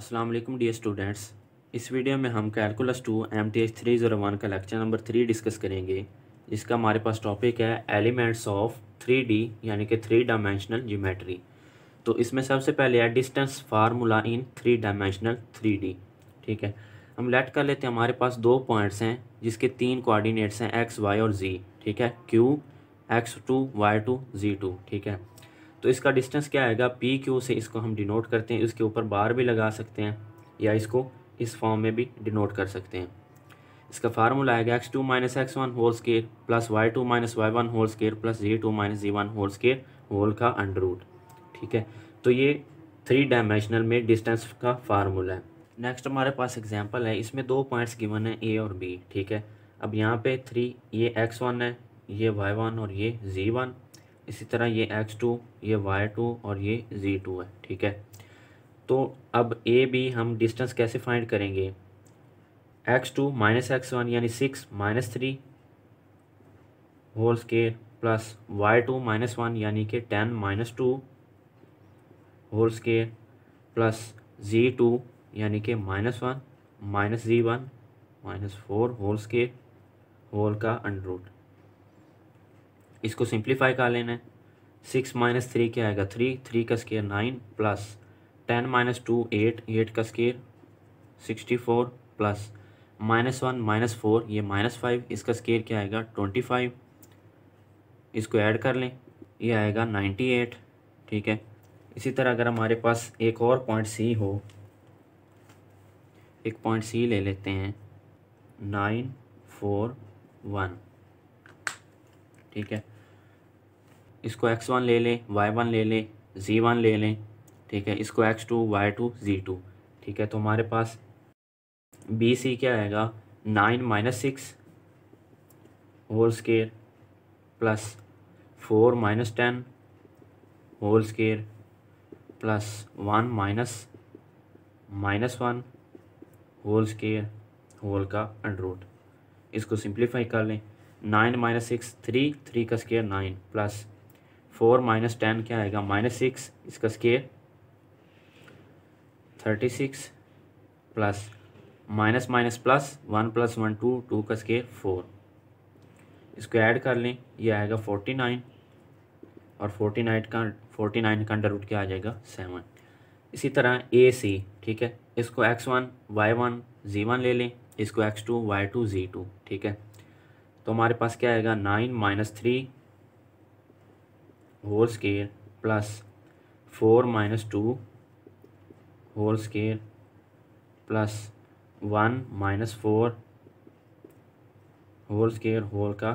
अस्सलाम वालेकुम dear students. इस वीडियो में हम कैलकुलस 2 MTH 301 का लेक्चर नंबर 3 डिस्कस करेंगे। इसका हमारे पास टॉपिक है एलिमेंट्स ऑफ 3D यानी कि 3 डायमेंशनल ज्योमेट्री। तो इसमें सबसे पहले है डिस्टेंस फार्मूला इन 3 डायमेंशनल 3D। ठीक है, हम लेट कर लेते हैं। हमारे पास दो पॉइंट्स हैं जिसके तीन कोऑर्डिनेट्स हैं x, y और z। ठीक है, q x2 y2 z2। ठीक है, तो इसका डिस्टेंस क्या आएगा, पी क्यू से इसको हम डिनोट करते हैं। इसके ऊपर बार भी लगा सकते हैं या इसको इस फॉर्म में भी डिनोट कर सकते हैं। इसका फार्मूला आएगा x2 minus x1 whole square plus y2 minus y1 whole square plus z2 minus z1 whole square whole का अंडर रूट। ठीक है, तो ये 3 डायमेंशनल में डिस्टेंस का फार्मूला है। नेक्स्ट हमारे पास एग्जांपल है, इसमें दो पॉइंट्स गिवन है a और b। ठीक है, अब यहाँ पे 3, ये x1 है, ये y1 और ये z1। इसी तरह ये x2, ये y2 और ये z2 है। ठीक है, तो अब ए बी हम डिस्टेंस कैसे फाइंड करेंगे। x2 माइनस x1 यानी 6 minus 3 whole square plus y2 minus 1 यानी कि 10 minus 2 whole square plus z2 यानी कि -1 minus z1 minus 4 whole square whole का अंडर रूट। इसको सिंप्लीफाई कर लेना है। 6 माइनस 3 क्या आएगा, 3 का स्केयर 9 प्लस 10 माइनस 2 8 का स्केयर 64 प्लस -1 माइनस 4 ये -5, इसका स्केयर क्या आएगा 25। इसको ऐड कर लें, ये आएगा 98। ठीक है, इसी तरह अगर हमारे पास एक और पॉइंट सी हो, एक पॉइंट सी ले लेते हैं 9 4 1। ठीक है, इसको x1 ले लें, y1 ले लें, z1 ले लें। ठीक है, इसको x2 y2 z2। ठीक है, तो हमारे पास बी सी क्या आएगा, 9 minus 6 whole square plus 4 minus 10 whole square plus 1 minus 1 whole square whole का अंडर रूट। इसको सिंप्लीफाई कर लें। 9 माइनस 6 3 का स्केयर 9 प्लस 4 माइनस 10 क्या आएगा -6, इसका square 36 plus minus minus plus 1 plus 1 2 का स्केयर 4। इसको ऐड कर लें, ये आएगा 49 और 49 का अंडर रूट क्या आ जाएगा 7। इसी तरह ए सी। ठीक है, इसको x1 y1 z1 ले लें, इसको x2 y2 z2। ठीक है, तो हमारे पास क्या आएगा 9 minus 3 whole square plus 4 minus 2 whole square plus 1 minus 4 whole square whole का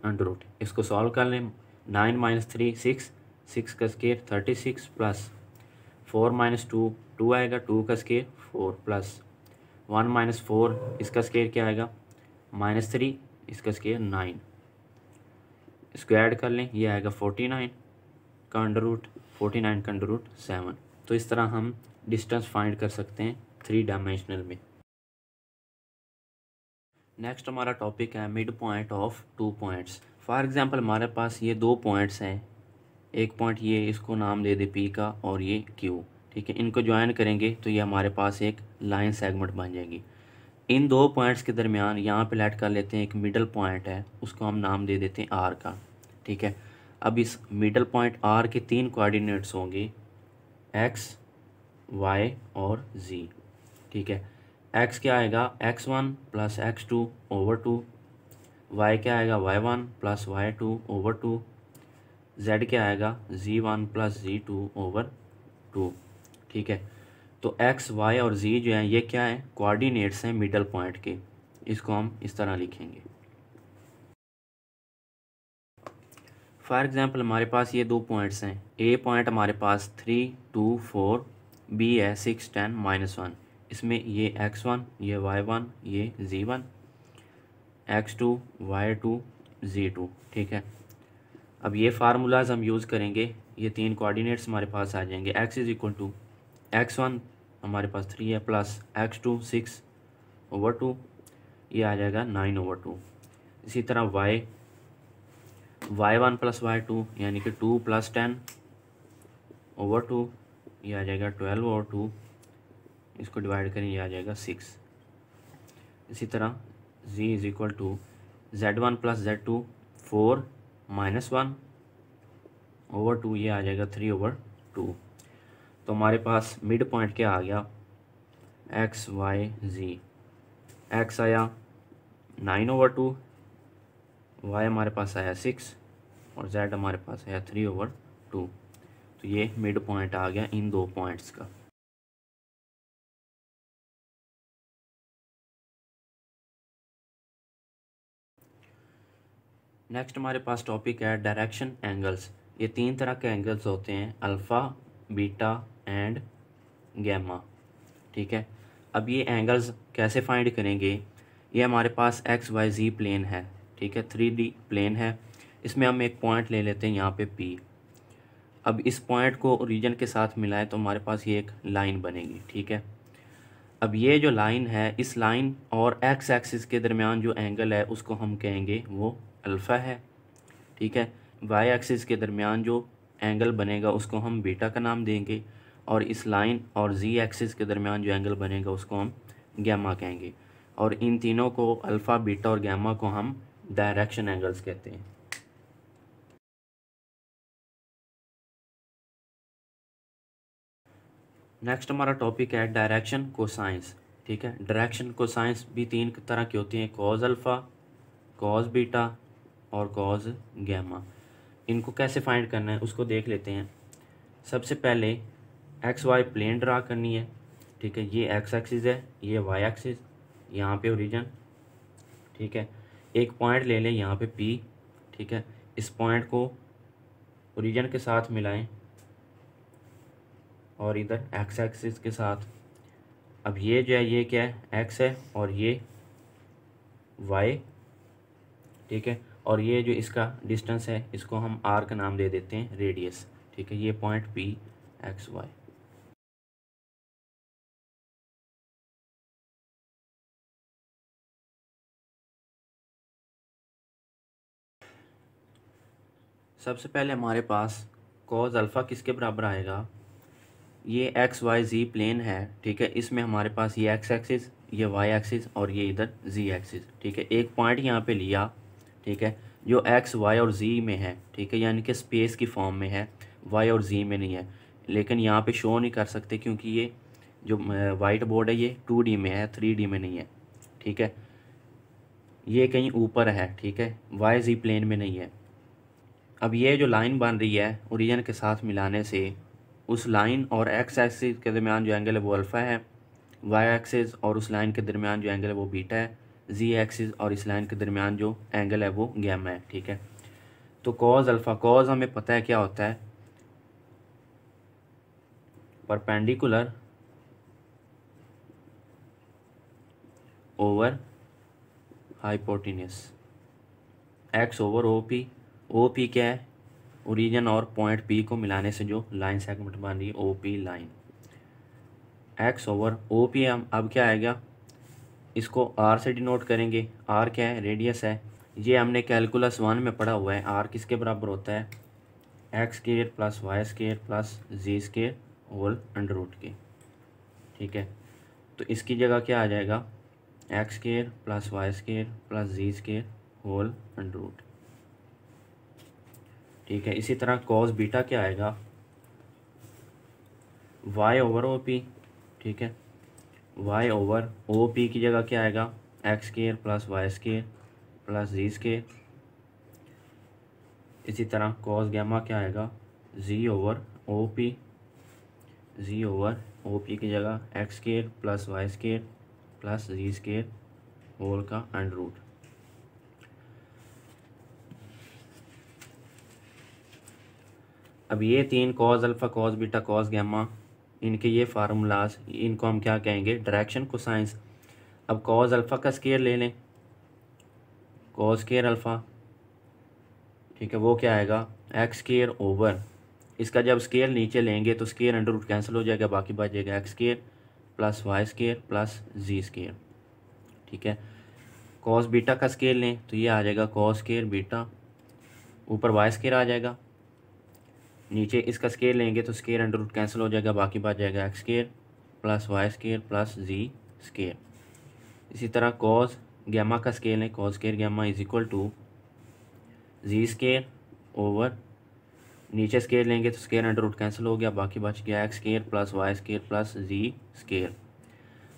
अंडर रूट। इसको सॉल्व कर लें। 9 माइनस 3 6 का स्केयर 36 प्लस 4 माइनस 2 आएगा, 2 का स्केयर 4 प्लस 1 माइनस 4 इसका स्केयर क्या आएगा -3, इसका स्केयर 9। इसको ऐड कर लें, ये आएगा 49 का अंडर रूट, 49 का अंडर रूट 7। तो इस तरह हम डिस्टेंस फाइंड कर सकते हैं 3 डायमेंशनल में। नेक्स्ट हमारा टॉपिक है mid point of 2 points. For example हमारे पास ये दो पॉइंट्स हैं, एक पॉइंट ये, इसको नाम दे दे पी का, और ये क्यू। ठीक है, इनको ज्वाइन करेंगे तो ये हमारे पास एक लाइन सेगमेंट बन जाएगी। इन दो पॉइंट्स के दरमियान यहाँ पे लेट कर लेते हैं एक मिडल पॉइंट है, उसको हम नाम दे देते हैं आर का। ठीक है, अब इस मिडल पॉइंट आर के 3 कोऑर्डिनेट्स होंगे एक्स, वाई और जी। ठीक है, एक्स क्या आएगा x1 plus x2 over 2, Y क्या आएगा y1 plus y2 over 2, z क्या आएगा z1 प्लस z2 ओवर 2। ठीक है, तो x, y और z जो हैं ये क्या है, कोऑर्डिनेट्स हैं मिडल पॉइंट के। इसको हम इस तरह लिखेंगे। फॉर एग्जांपल हमारे पास ये दो पॉइंट्स हैं, ए पॉइंट हमारे पास 3 2 4, बी है 6 10 -1। इसमें ये x1, ये y1, ये z1, x2 y2 z2। ठीक है, अब ये फार्मूलाज हम यूज़ करेंगे, ये 3 कोऑर्डिनेट्स हमारे पास आ जाएंगे। x is equal to x1 हमारे पास 3 है प्लस x2 6 ओवर 2, ये आ जाएगा 9 ओवर 2। इसी तरह y1 प्लस y2 यानी कि 2 प्लस 10 ओवर 2, ये आ जाएगा 12 ओवर 2। इसको डिवाइड करें, ये आ जाएगा 6। इसी तरह z is equal to Z1 plus Z2 4 minus 1 over 2, ये आ जाएगा 3 ओवर 2। तो हमारे पास मिड पॉइंट क्या आ गया, एक्स वाई जी। एक्स आया 9 ओवर 2, वाई हमारे पास आया 6 और जेड हमारे पास आया 3 ओवर 2। तो ये मिड पॉइंट आ गया इन दो पॉइंट्स का। नेक्स्ट हमारे पास टॉपिक है डायरेक्शन एंगल्स। ये 3 तरह के एंगल्स होते हैं, अल्फ़ा, बीटा एंड गैमा। ठीक है, अब ये एंगल्स कैसे फाइंड करेंगे। ये हमारे पास एक्स वाई जी प्लेन है, ठीक है, 3D प्लेन है। इसमें हम एक पॉइंट ले लेते हैं यहाँ पे P। अब इस पॉइंट को ओरिजिन के साथ मिलाएं तो हमारे पास ये एक लाइन बनेगी। ठीक है, अब ये जो लाइन है, इस लाइन और एक्स एक्सिस के दरमियान जो एंगल है उसको हम कहेंगे वो अल्फ़ा है। ठीक है, वाई एक्सिस के दरमियान जो एंगल बनेगा उसको हम बीटा का नाम देंगे, और इस लाइन और जी एक्सिस के दरमियान जो एंगल बनेगा उसको हम गैमा कहेंगे। और इन तीनों को, अल्फ़ा, बीटा और गैमा को, हम डायरेक्शन एंगल्स कहते हैं। नेक्स्ट हमारा टॉपिक है डायरेक्शन कोसाइंस। ठीक है, डायरेक्शन कोसाइंस भी 3 तरह की होती हैं, कॉज अल्फ़ा, कॉज बीटा और कॉज गैमा। इनको कैसे फाइंड करना है उसको देख लेते हैं। सबसे पहले एक्स वाई प्लेन ड्रा करनी है। ठीक है, ये एक्स एक्सिस है, ये वाई एक्सिस, यहाँ पे ओरिजिन। ठीक है, एक पॉइंट ले लें यहाँ पे पी। ठीक है, इस पॉइंट को ओरिजिन के साथ मिलाएं और इधर एक्स एक्सिस के साथ। अब ये जो है, ये क्या है, एक्स है और ये वाई। ठीक है, और ये जो इसका डिस्टेंस है इसको हम आर का नाम दे देते हैं, रेडियस। ठीक है, ये पॉइंट पी एक्स वाई। सबसे पहले हमारे पास कॉज अल्फ़ा किसके बराबर आएगा, ये एक्स वाई जी प्लेन है। ठीक है, इसमें हमारे पास ये एक्स एक्सिस, ये वाई एक्सिस और ये इधर जी एक्सिस। ठीक है, एक पॉइंट यहाँ पे लिया। ठीक है, जो एक्स वाई और जी में है, ठीक है, यानी कि स्पेस की फॉर्म में है, वाई और जी में नहीं है। लेकिन यहाँ पे शो नहीं कर सकते क्योंकि ये जो वाइट बोर्ड है ये 2D में है, 3D में नहीं है। ठीक है, ये कहीं ऊपर है। ठीक है, वाई जी प्लेन में नहीं है। अब ये जो लाइन बन रही है ओरिजिन के साथ मिलाने से, उस लाइन और एक्स एक्सिस के दरमियान जो एंगल है वो अल्फ़ा है, वाई एक्सिस और उस लाइन के दरमियान जो एंगल है वो बीटा है, जी एक्सिस और इस लाइन के दरमियान जो एंगल है वो गैमा है। ठीक है, तो कॉज अल्फ़ा, कॉज हमें पता है क्या होता है, perpendicular over hypotenuse, x over O P. O P क्या है, ओरिजिन और पॉइंट पी को मिलाने से जो लाइन सेगमेंट बन रही है, O P line. X over O P हम अब क्या आएगा, इसको आर से डिनोट करेंगे। आर क्या है, रेडियस है। ये हमने कैलकुलस 1 में पढ़ा हुआ है। आर किसके बराबर होता है, X square plus Y square plus Z square whole under root के। ठीक है, तो इसकी जगह क्या आ जाएगा, X square plus Y square plus Z square whole under root. ठीक है, इसी तरह कॉस बीटा क्या आएगा, वाई ओवर ओ पी। ठीक है, वाई ओवर ओ पी की जगह क्या आएगा, X square plus Y square plus Z square. इसी तरह कॉस गैमा क्या आएगा, Z over O P, Z over O P की जगह X square plus Y square plus Z square whole का अंडर रूट। अब ये 3 cos alpha, cos beta, cos gamma, इनके ये फार्मूलाज, इनको हम क्या कहेंगे, डायरेक्शन कोसाइंस। अब कॉज अल्फ़ा का स्क्वायर ले लें, कॉज स्क्वायर अल्फ़ा। ठीक है, वो क्या आएगा, एक्स स्क्वायर ओवर, इसका जब स्क्वायर नीचे लेंगे तो स्क्वायर अंडर रूट कैंसिल हो जाएगा, बाकी बच जाएगा X square plus Y square plus Z square. ठीक है, कॉस बीटा का स्क्वायर लें तो ये आ जाएगा कॉस स्क्वायर बीटा, ऊपर वाई स्क्वायर आ जाएगा, नीचे इसका स्क्वायर लेंगे तो स्क्वायर अंडर रूट कैंसिल हो जाएगा, बाकी बच जाएगा X square plus Y square plus Z square. इसी तरह कॉस गैमा का स्केल है, cos square gamma is equal to Z square over, नीचे स्केयर लेंगे तो स्केयर अंडर रूट कैंसिल हो गया, बाकी बच गया X square plus Y square plus Z square.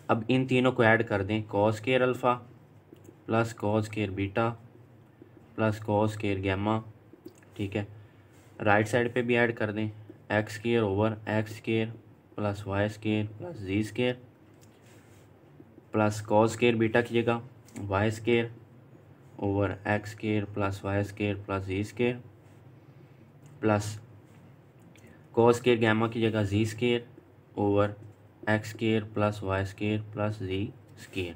अब इन तीनों को ऐड कर दें, cos square alpha plus cos square beta plus cos square gamma. ठीक है, राइट साइड पे भी ऐड कर दें, X square over X square plus Y square plus Z square plus cos square beta की जगह Y square over X square plus Y square plus Z square plus cos square gamma की जगह Z square over X square plus Y square plus Z square.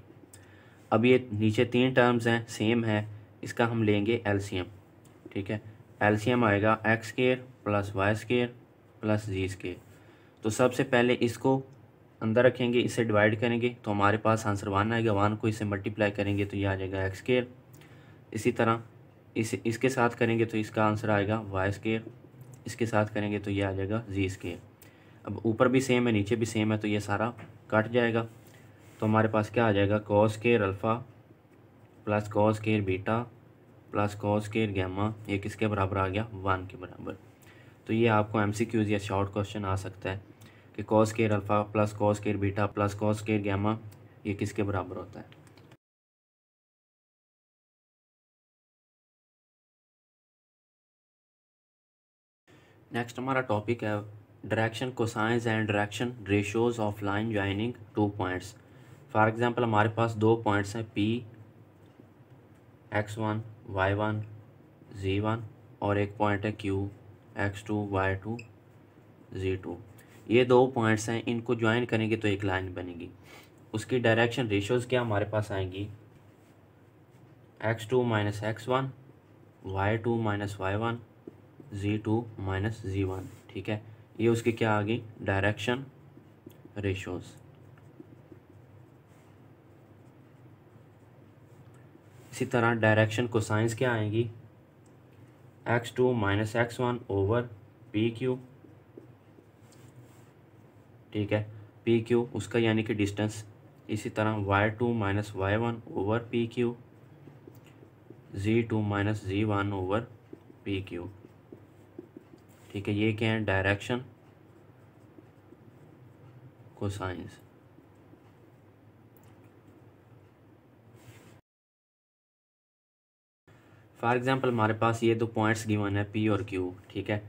अब ये नीचे तीन terms हैं, same है, इसका हम लेंगे एलसीएम। ठीक है, एलसीएम आएगा X square plus Y square plus Z square. तो सबसे पहले इसको अंदर रखेंगे, इसे डिवाइड करेंगे तो हमारे पास आंसर 1 आएगा, 1 को इससे मल्टीप्लाई करेंगे तो ये आ जाएगा एक्स स्केयर। इसी तरह इसके साथ करेंगे तो इसका आंसर आएगा वाई स्केयर, इसके साथ करेंगे तो ये आ जाएगा जी स्केयर। अब ऊपर भी सेम है नीचे भी सेम है तो ये सारा कट जाएगा, तो हमारे पास क्या आ जाएगा, cos square alpha plus cos square beta plus cos square gamma, ये किसके बराबर आ गया, 1 के बराबर। तो ये आपको एमसीक्यूज या शॉर्ट क्वेश्चन आ सकता है कि cos square alpha plus cos square beta plus cos square gamma ये किसके बराबर होता है। नेक्स्ट हमारा टॉपिक है direction cosines and direction ratios of line joining two points. For example हमारे पास दो पॉइंट्स हैं P x1 y1 z1 और एक पॉइंट है Q x2 y2 z2। ये दो पॉइंट्स हैं, इनको ज्वाइन करेंगे तो एक लाइन बनेगी। उसकी डायरेक्शन रेशियोज क्या हमारे पास आएंगी, x2 minus x1 y2 minus y1 z2 minus z1। ठीक है, ये उसकी क्या आ गई, डायरेक्शन रेशियोज। इसी तरह डायरेक्शन कोसाइंस क्या आएंगी, x2 minus x1 over P Q. ठीक है, पी क्यू उसका यानी कि डिस्टेंस। इसी तरह y2 minus y1 over P Q, z2 minus z1 over P Q. ठीक है, ये क्या है, डायरेक्शन कोसाइंस। फॉर एग्जांपल हमारे पास ये दो पॉइंट्स गिवन है P और Q। ठीक है,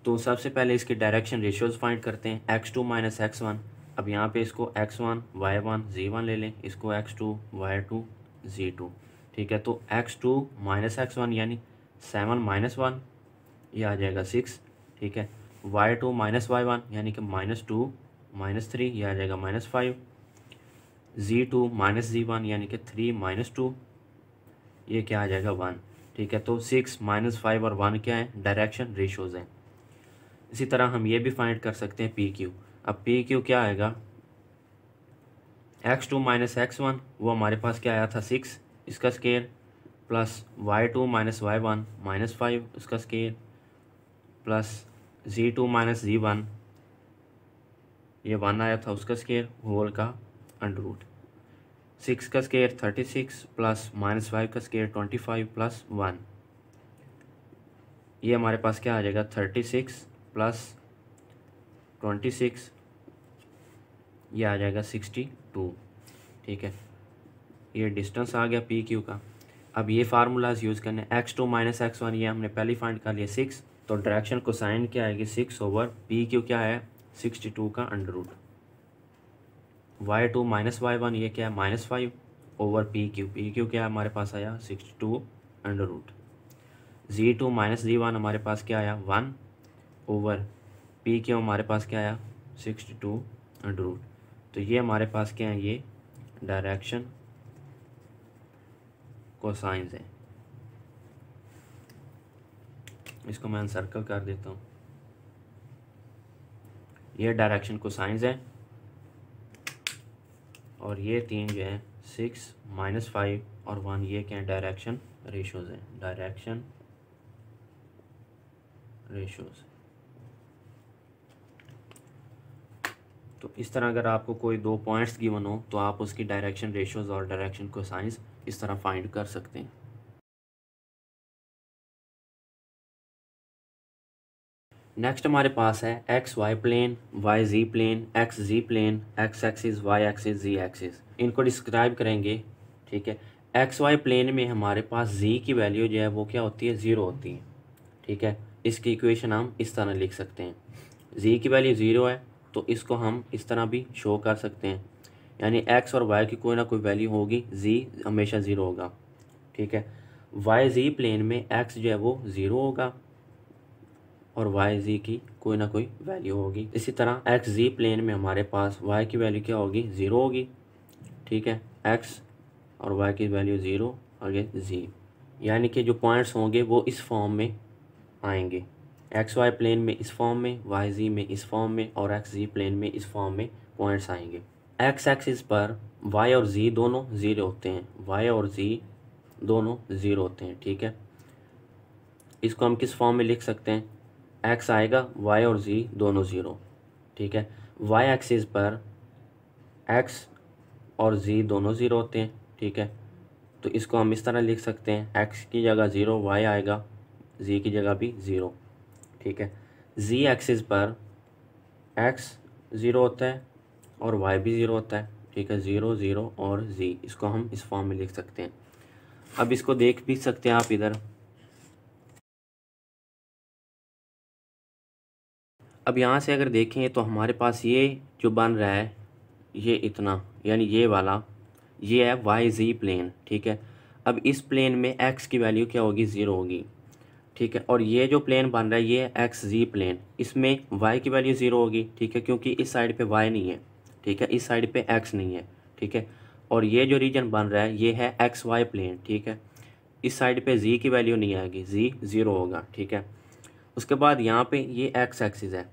तो सबसे पहले इसके डायरेक्शन रेशियोज फाइंड करते हैं, x2 माइनस x1। अब यहाँ पे इसको x1 y1 z1 ले लें, इसको x2 y2 z2। ठीक है, तो x2 माइनस x1 यानी 7 माइनस 1 ये आ जाएगा 6। ठीक है, y2 माइनस y1 यानी कि -2 माइनस 3 ये आ जाएगा -5। z2 माइनस z1 यानी कि 3 माइनस 2 ये क्या आ जाएगा 1। ठीक है, तो 6 माइनस 5 और 1 क्या है, डायरेक्शन रेशियोज हैं। इसी तरह हम ये भी फाइंड कर सकते हैं पी क्यू। अब पी क्यू क्या आएगा, x2 माइनस x1 वो हमारे पास क्या आया था 6 इसका square, plus y2 minus y1 minus 5 उसका square, plus z2 minus z1 ये 1 आया था उसका स्केयर होल का अंडर रूट। 6 का स्केयर 36 प्लस -5 का स्केयर 25 प्लस 1, ये हमारे पास क्या आ जाएगा 36 प्लस 26 ये आ जाएगा 62। ठीक है, ये डिस्टेंस आ गया पी क्यू का। अब ये फार्मूलाज यूज़ करने, x2 माइनस x1 ये हमने पहले फाइंड कर लिया 6, तो डायरेक्शन कोसाइन क्या आएगी 6 ओवर पी क्यू क्या है 62 का under root. y2 minus y1 ये क्या है -5 ओवर पी क्यू क्या है हमारे पास आया 62 under root. z2 minus z1 हमारे पास क्या आया 1 ओवर पी क्यू हमारे पास क्या आया 62 अंडर रूट। तो ये हमारे पास क्या है, ये डायरेक्शन कोसाइंस है। इसको मैं सर्कल कर देता हूँ, ये डायरेक्शन कोसाइंस है। और ये तीन जो है 6 माइनस 5 और 1 ये क्या है, डायरेक्शन रेशियोज है, डायरेक्शन रेशियोज। तो इस तरह अगर आपको कोई दो पॉइंट्स गिवन हो तो आप उसकी डायरेक्शन रेशियोज और डायरेक्शन कोसाइंस इस तरह फाइंड कर सकते हैं। नेक्स्ट हमारे पास है X Y plane, Y Z plane, X Z plane, X axis, Y axis, Z axis. इनको डिस्क्राइब करेंगे। ठीक है, एक्स वाई प्लेन में हमारे पास जी की वैल्यू जो है वो क्या होती है, ज़ीरो होती है। ठीक है, इसकी इक्वेशन हम इस तरह लिख सकते हैं, जी की वैल्यू ज़ीरो है तो इसको हम इस तरह भी शो कर सकते हैं, यानी एक्स और वाई की कोई ना कोई वैल्यू होगी, जी हमेशा ज़ीरो होगा। ठीक है, वाई जी प्लेन में एक्स जो है वो ज़ीरो होगा और वाई जी की कोई ना कोई वैल्यू होगी। इसी तरह एक्स जी प्लेन में हमारे पास वाई की वैल्यू क्या होगी, ज़ीरो होगी। ठीक है, एक्स और वाई की वैल्यू ज़ीरो और ये जी, यानी कि जो पॉइंट्स होंगे वो इस फॉर्म में आएंगे, एक्स वाई प्लेन में इस फॉर्म में, वाई जी में इस फॉर्म में और एक्स जी प्लेन में इस फॉर्म में पॉइंट्स आएंगे। एक्स एक्सिस पर वाई और जी दोनों ज़ीरो होते हैं, वाई और जी दोनों ज़ीरो होते हैं। ठीक है, इसको हम किस फॉर्म में लिख सकते हैं, एक्स आएगा, वाई और जी दोनों ज़ीरो। ठीक है, वाई एक्सिस पर एक्स और जी दोनों ज़ीरो होते हैं। ठीक है, तो इसको हम इस तरह लिख सकते हैं, एक्स की जगह ज़ीरो वाई आएगा, जी की जगह भी ज़ीरो। ठीक है, जी एक्सिस पर एक्स ज़ीरो होता है और वाई भी ज़ीरो होता है। ठीक है, ज़ीरो ज़ीरो और जी, इसको हम इस फॉर्म में लिख सकते हैं। अब इसको देख भी सकते हैं आप इधर। अब यहाँ से अगर देखें तो हमारे पास ये जो बन रहा है ये इतना, यानी ये वाला, ये है वाई जी प्लेन। ठीक है, अब इस प्लेन में एक्स की वैल्यू क्या होगी, ज़ीरो होगी। ठीक है, और ये जो प्लेन बन रहा है ये एक्स जी प्लेन, इसमें वाई की वैल्यू ज़ीरो होगी। ठीक है, क्योंकि इस साइड पे वाई नहीं है। ठीक है, इस साइड पे एक्स नहीं है। ठीक है, और ये जो रीजन बन रहा है ये है एक्स वाई प्लेन। ठीक है, इस साइड पे जी की वैल्यू नहीं आएगी, जी ज़ीरो होगा। ठीक है, उसके बाद यहाँ पे ये एक्स एक्सिस है,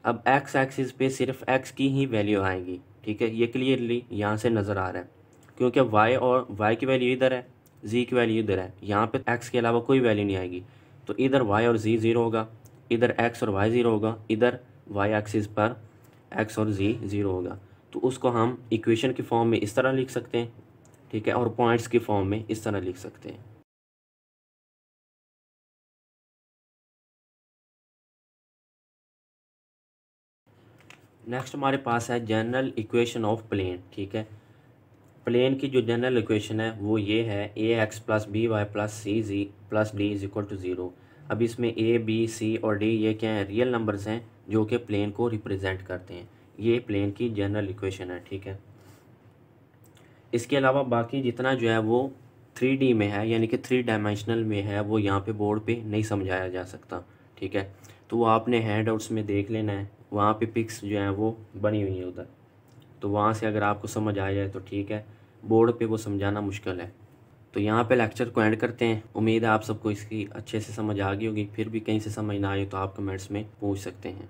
अब एक्स एक्सिस पे सिर्फ एक्स की ही वैल्यू आएगी। ठीक है, ये क्लियरली यहाँ से नज़र आ रहा है, क्योंकि वाई और वाई की वैल्यू इधर है, जी की वैल्यू इधर है, यहाँ पे एक्स के अलावा कोई वैल्यू नहीं आएगी। तो इधर वाई और जी ज़ीरो होगा, इधर एक्स और वाई ज़ीरो होगा, इधर वाई एक्सिस पर एक्स और जी ज़ीरो होगा। तो उसको हम इक्वेशन की फॉर्म में इस तरह लिख सकते हैं। ठीक है, और पॉइंट्स की फॉर्म में इस तरह लिख सकते हैं। नेक्स्ट हमारे पास है जनरल इक्वेशन ऑफ प्लेन। ठीक है, प्लेन की जो जनरल इक्वेशन है वो ये है, A X plus B Y plus C Z plus D is equal to zero. अब इसमें ए बी सी और डी ये क्या है, रियल नंबर्स हैं जो कि प्लेन को रिप्रेजेंट करते हैं। ये प्लेन की जनरल इक्वेशन है। ठीक है, इसके अलावा बाकी जितना जो है वो 3D में है, यानी कि 3 डायमेंशनल में है, वो यहाँ पे बोर्ड पे नहीं समझाया जा सकता। ठीक है, तो वो आपने हैंड आउट्स में देख लेना है, वहाँ पे पिक्स जो हैं वो बनी हुई हैं उधर, तो वहाँ से अगर आपको समझ आ जाए तो ठीक है, बोर्ड पे वो समझाना मुश्किल है। तो यहाँ पे लेक्चर को एंड करते हैं। उम्मीद है आप सबको इसकी अच्छे से समझ आ गई होगी। फिर भी कहीं से समझ ना आए तो आप कमेंट्स में पूछ सकते हैं।